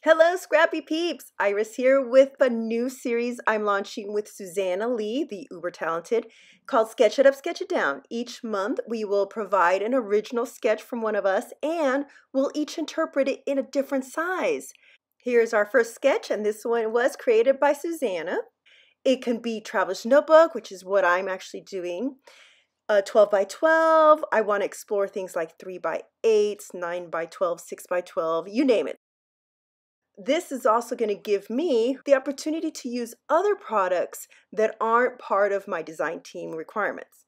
Hello, Scrappy Peeps! Iris here with a new series I'm launching with Suzanna Lee, the uber talented, called Sketch It Up, Sketch It Down. Each month we will provide an original sketch from one of us and we'll each interpret it in a different size. Here's our first sketch, and this one was created by Suzanna. It can be Traveler's Notebook, which is what I'm actually doing. 12 by 12. I want to explore things like 3 by 8, 9 by 12, 6 by 12, you name it. This is also going to give me the opportunity to use other products that aren't part of my design team requirements.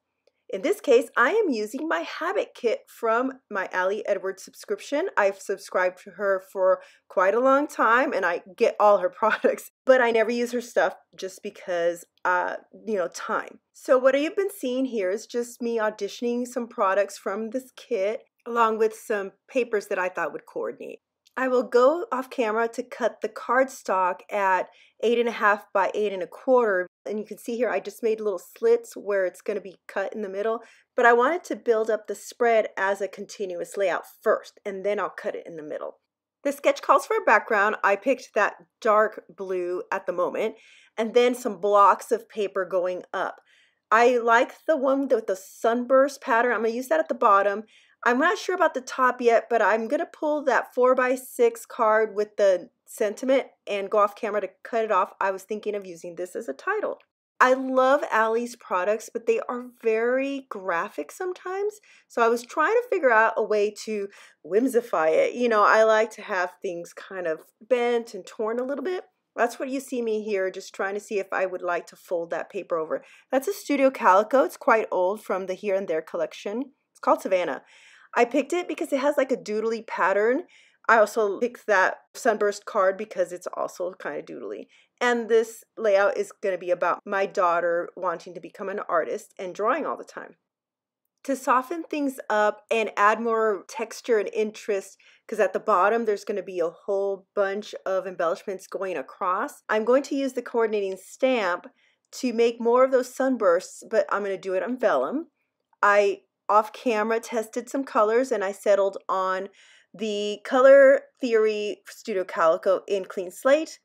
In this case, I am using my habit kit from my Allie Edwards subscription. I've subscribed to her for quite a long time and I get all her products, but I never use her stuff just because, time. So what you've been seeing here is just me auditioning some products from this kit along with some papers that I thought would coordinate. I will go off camera to cut the cardstock at 8.5 by 8.25. And you can see here I just made little slits where it's going to be cut in the middle. But I wanted to build up the spread as a continuous layout first, and then I'll cut it in the middle. The sketch calls for a background. I picked that dark blue at the moment, and then some blocks of paper going up. I like the one with the sunburst pattern. I'm going to use that at the bottom. I'm not sure about the top yet, but I'm going to pull that 4x6 card with the sentiment and go off camera to cut it off. I was thinking of using this as a title. I love Allie's products, but they are very graphic sometimes. So I was trying to figure out a way to whimsify it. You know, I like to have things kind of bent and torn a little bit. That's what you see me here, just trying to see if I would like to fold that paper over. That's a Studio Calico. It's quite old from the Here and There collection. It's called Savannah. I picked it because it has like a doodly pattern. I also picked that sunburst card because it's also kind of doodly. And this layout is going to be about my daughter wanting to become an artist and drawing all the time. To soften things up and add more texture and interest, because at the bottom there's going to be a whole bunch of embellishments going across, I'm going to use the coordinating stamp to make more of those sunbursts, but I'm going to do it on vellum. I off camera tested some colors and I settled on the Color Theory Studio Calico in Clean Slate,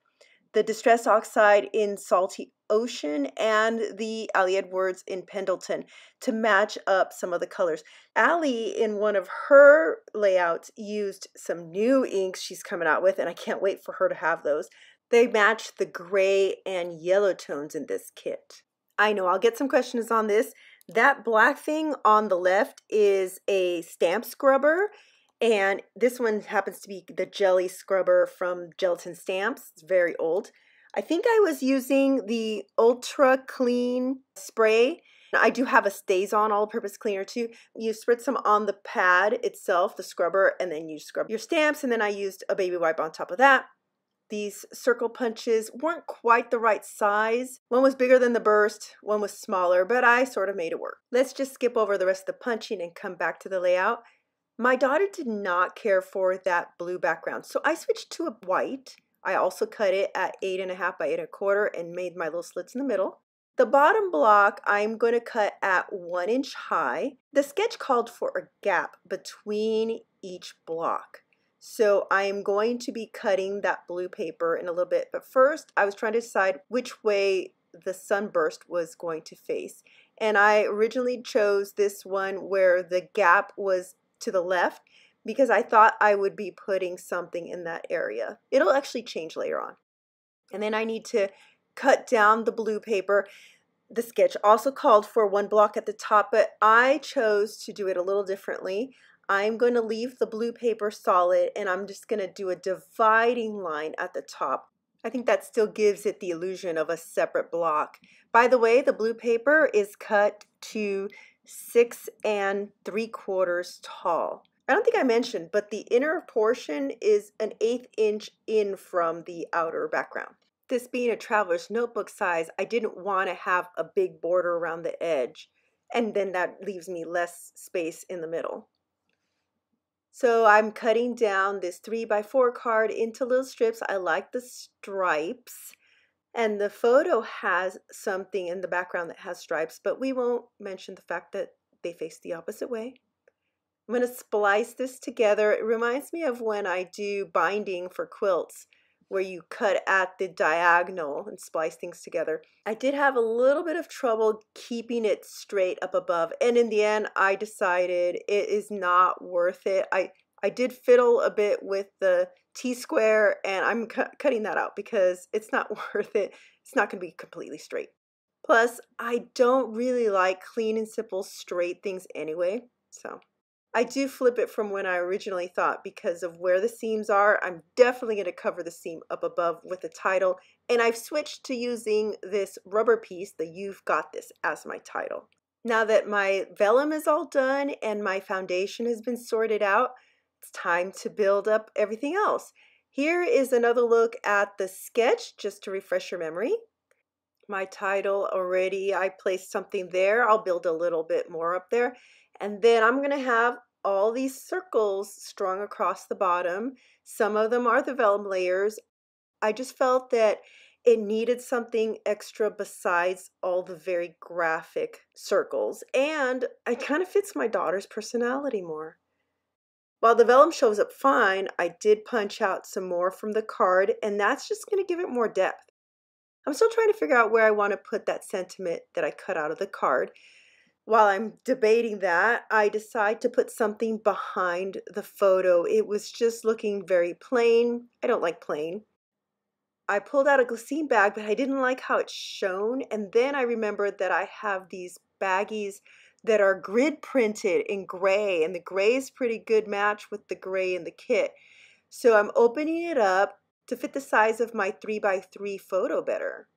the Distress Oxide in Salty Ocean, and the Allie Edwards in Pendleton to match up some of the colors. Allie, in one of her layouts, used some new inks she's coming out with, and I can't wait for her to have those. They match the gray and yellow tones in this kit. I know I'll get some questions on this. That black thing on the left is a stamp scrubber, and this one happens to be the jelly scrubber from Gelatin Stamps. It's very old. I think I was using the Ultra Clean spray. I do have a StazOn all-purpose cleaner too. You spritz some on the pad itself, the scrubber, and then you scrub your stamps, and then I used a baby wipe on top of that. These circle punches weren't quite the right size. One was bigger than the burst, one was smaller, but I sort of made it work. Let's just skip over the rest of the punching and come back to the layout. My daughter did not care for that blue background, so I switched to a white. I also cut it at 8.5 by 8.25 and made my little slits in the middle. The bottom block I'm going to cut at 1 inch high. The sketch called for a gap between each block. So I'm going to be cutting that blue paper in a little bit, but first I was trying to decide which way the sunburst was going to face. And I originally chose this one where the gap was to the left because I thought I would be putting something in that area. It'll actually change later on. And then I need to cut down the blue paper. The sketch also called for 1 block at the top, but I chose to do it a little differently. I'm going to leave the blue paper solid and I'm just going to do a dividing line at the top. I think that still gives it the illusion of a separate block. By the way, the blue paper is cut to 6 3/4 tall. I don't think I mentioned, but the inner portion is an 1/8 inch in from the outer background. This being a traveler's notebook size, I didn't want to have a big border around the edge, and then that leaves me less space in the middle. So I'm cutting down this 3x4 card into little strips. I like the stripes. And the photo has something in the background that has stripes, but we won't mention the fact that they face the opposite way. I'm going to splice this together. It reminds me of when I do binding for quilts, where you cut at the diagonal and splice things together. I did have a little bit of trouble keeping it straight up above, and in the end I decided it is not worth it. I did fiddle a bit with the T-square, and I'm cutting that out because it's not worth it. It's not going to be completely straight. Plus, I don't really like clean and simple straight things anyway, so I do flip it from when I originally thought because of where the seams are. I'm definitely going to cover the seam up above with the title, and I've switched to using this rubber piece, the You've Got This, as my title. Now that my vellum is all done and my foundation has been sorted out, it's time to build up everything else. Here is another look at the sketch, just to refresh your memory. My title already, I placed something there. I'll build a little bit more up there. And then I'm going to have all these circles strung across the bottom. Some of them are the vellum layers. I just felt that it needed something extra besides all the very graphic circles. And it kind of fits my daughter's personality more. While the vellum shows up fine, I did punch out some more from the card, and that's just going to give it more depth. I'm still trying to figure out where I want to put that sentiment that I cut out of the card. While I'm debating that, I decide to put something behind the photo. It was just looking very plain. I don't like plain. I pulled out a glycine bag, but I didn't like how it shone. And then I remembered that I have these baggies that are grid printed in gray, and the gray is pretty good match with the gray in the kit. So I'm opening it up to fit the size of my 3x3 photo better.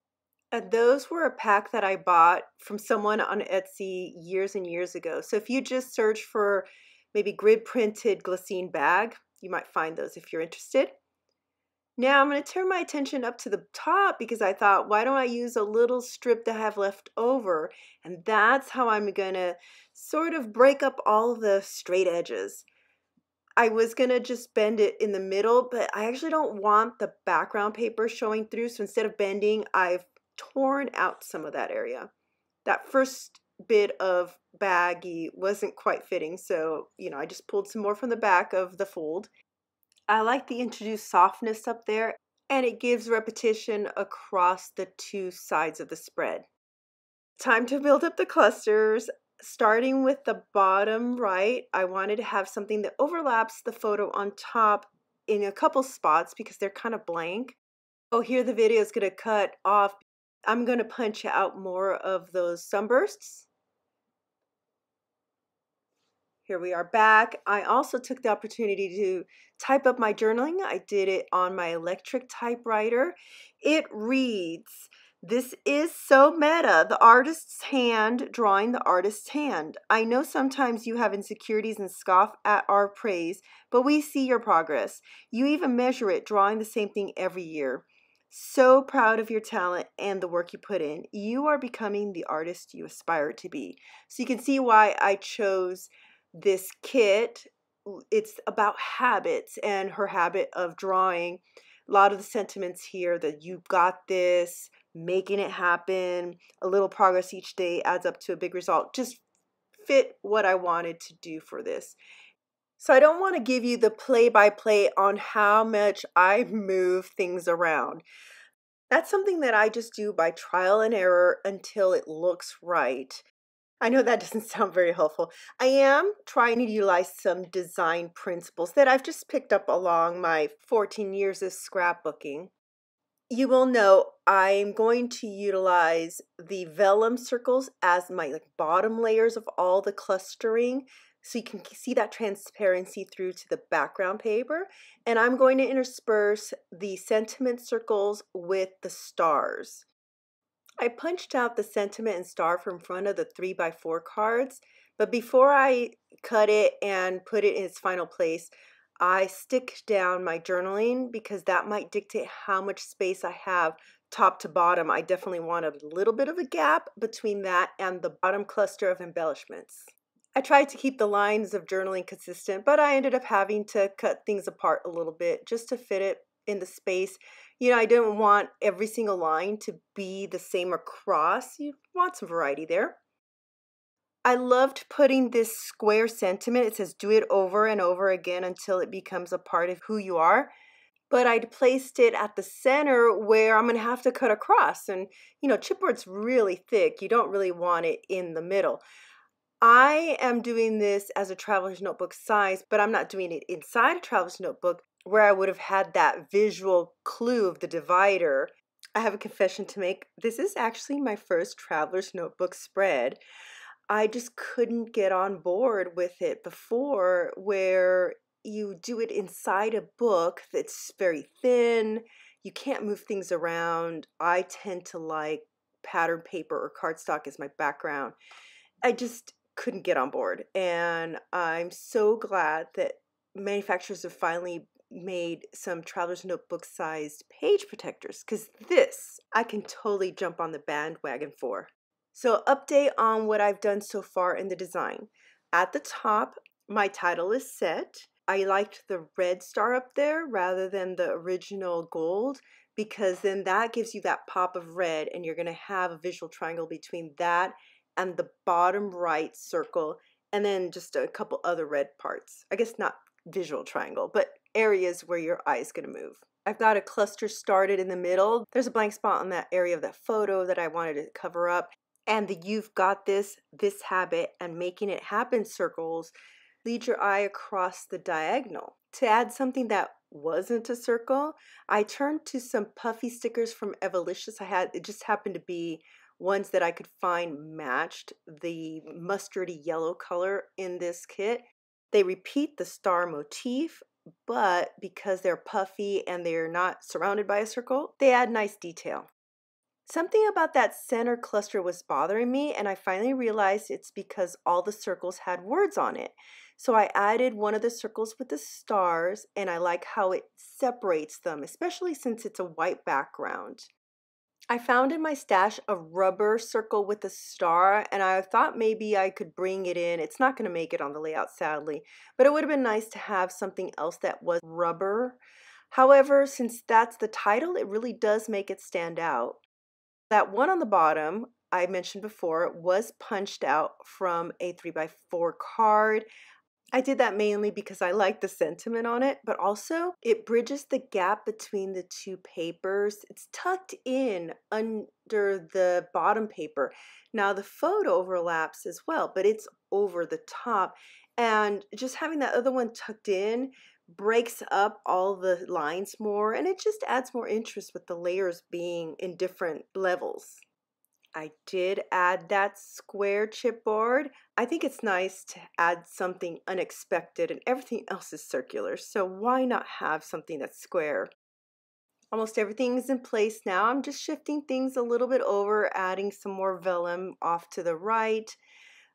And those were a pack that I bought from someone on Etsy years and years ago. So if you just search for maybe grid printed glycine bag, you might find those if you're interested. Now I'm going to turn my attention up to the top because I thought, why don't I use a little strip that I have left over? And that's how I'm going to sort of break up all the straight edges. I was going to just bend it in the middle, but I actually don't want the background paper showing through. So instead of bending, I've torn out some of that area. That first bit of baggy wasn't quite fitting, so I just pulled some more from the back of the fold. I like the introduced softness up there, and it gives repetition across the two sides of the spread. Time to build up the clusters. Starting with the bottom right, I wanted to have something that overlaps the photo on top in a couple spots because they're kind of blank. Oh, here the video is going to cut off. I'm going to punch out more of those sunbursts. Here we are back. I also took the opportunity to type up my journaling. I did it on my electric typewriter. It reads, "This is so meta, the artist's hand drawing the artist's hand. I know sometimes you have insecurities and scoff at our praise, but we see your progress. You even measure it, drawing the same thing every year. So proud of your talent and the work you put in. You are becoming the artist you aspire to be." So you can see why I chose this kit. It's about habits and her habit of drawing. A lot of the sentiments here that you've got this, making it happen, a little progress each day adds up to a big result, just fit what I wanted to do for this. So I don't want to give you the play-by-play on how much I move things around. That's something that I just do by trial and error until it looks right. I know that doesn't sound very helpful. I am trying to utilize some design principles that I've just picked up along my 14 years of scrapbooking. You will know I'm going to utilize the vellum circles as my bottom layers of all the clustering, so you can see that transparency through to the background paper. And I'm going to intersperse the sentiment circles with the stars. I punched out the sentiment and star from front of the 3x4 cards, but before I cut it and put it in its final place, I stick down my journaling because that might dictate how much space I have top to bottom. I definitely want a little bit of a gap between that and the bottom cluster of embellishments. I tried to keep the lines of journaling consistent, but I ended up having to cut things apart a little bit just to fit it in the space. I didn't want every single line to be the same across. You want some variety there. I loved putting this square sentiment. It says do it over and over again until it becomes a part of who you are. But I'd placed it at the center where I'm gonna have to cut across. And chipboard's really thick. You don't really want it in the middle. I am doing this as a traveler's notebook size, but I'm not doing it inside a traveler's notebook where I would have had that visual clue of the divider. I have a confession to make. This is actually my first traveler's notebook spread. I just couldn't get on board with it before, where you do it inside a book that's very thin. You can't move things around. I tend to like pattern paper or cardstock as my background. I just couldn't get on board. And I'm so glad that manufacturers have finally made some traveler's notebook sized page protectors, because this I can totally jump on the bandwagon for. So update on what I've done so far in the design. At the top, my title is set. I liked the red star up there rather than the original gold, because then that gives you that pop of red, and you're going to have a visual triangle between that and the bottom right circle, and then just a couple other red parts. I guess not visual triangle, but areas where your eye is going to move. I've got a cluster started in the middle. There's a blank spot on that area of that photo that I wanted to cover up. And the "you've got this habit, and making it happen" circles lead your eye across the diagonal. To add something that wasn't a circle, I turned to some puffy stickers from Evolicious. It just happened to be ones that I could find matched the mustardy yellow color in this kit. They repeat the star motif, but because they're puffy and they're not surrounded by a circle, they add nice detail. Something about that center cluster was bothering me, and I finally realized it's because all the circles had words on it. So I added one of the circles with the stars, and I like how it separates them, especially since it's a white background. I found in my stash a rubber circle with a star, and I thought maybe I could bring it in. It's not going to make it on the layout, sadly, but it would have been nice to have something else that was rubber. However, since that's the title, it really does make it stand out. That one on the bottom, I mentioned before, was punched out from a 3x4 card. I did that mainly because I like the sentiment on it, but also it bridges the gap between the two papers. It's tucked in under the bottom paper. Now the photo overlaps as well, but it's over the top. And just having that other one tucked in breaks up all the lines more, and it just adds more interest with the layers being in different levels. I did add that square chipboard. I think it's nice to add something unexpected, and everything else is circular, so why not have something that's square? Almost everything is in place now. I'm just shifting things a little bit over, adding some more vellum off to the right.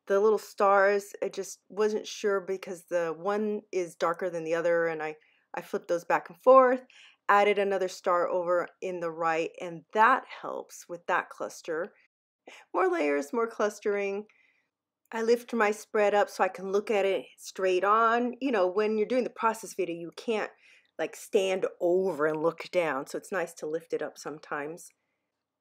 The little stars, I just wasn't sure because the one is darker than the other, and I flipped those back and forth. Added another star over in the right, and that helps with that cluster. More layers, more clustering. I lift my spread up so I can look at it straight on. When you're doing the process video, you can't like stand over and look down, so it's nice to lift it up sometimes.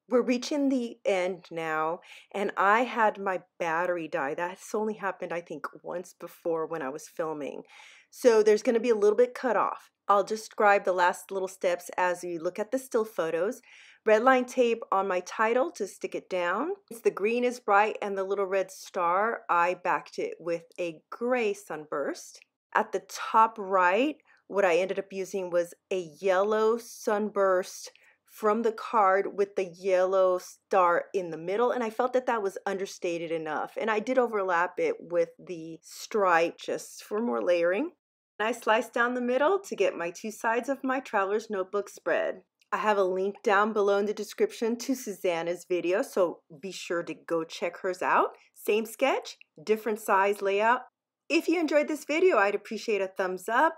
We're reaching the end now, and I had my battery die. That's only happened, I think, once before when I was filming. So there's going to be a little bit cut off. I'll describe the last little steps as you look at the still photos. Red line tape on my title to stick it down. Since the green is bright and the little red star, I backed it with a gray sunburst. At the top right, what I ended up using was a yellow sunburst from the card with the yellow star in the middle, and I felt that that was understated enough, and I did overlap it with the stripe just for more layering. And I sliced down the middle to get my two sides of my traveler's notebook spread. I have a link down below in the description to Suzanna's video, so be sure to go check hers out. Same sketch, different size layout. If you enjoyed this video, I'd appreciate a thumbs up.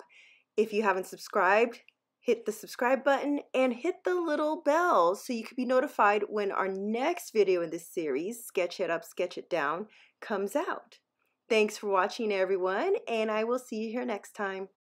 If you haven't subscribed, hit the subscribe button and hit the little bell so you can be notified when our next video in this series, Sketch It Up, Sketch It Down, comes out. Thanks for watching, everyone, and I will see you here next time.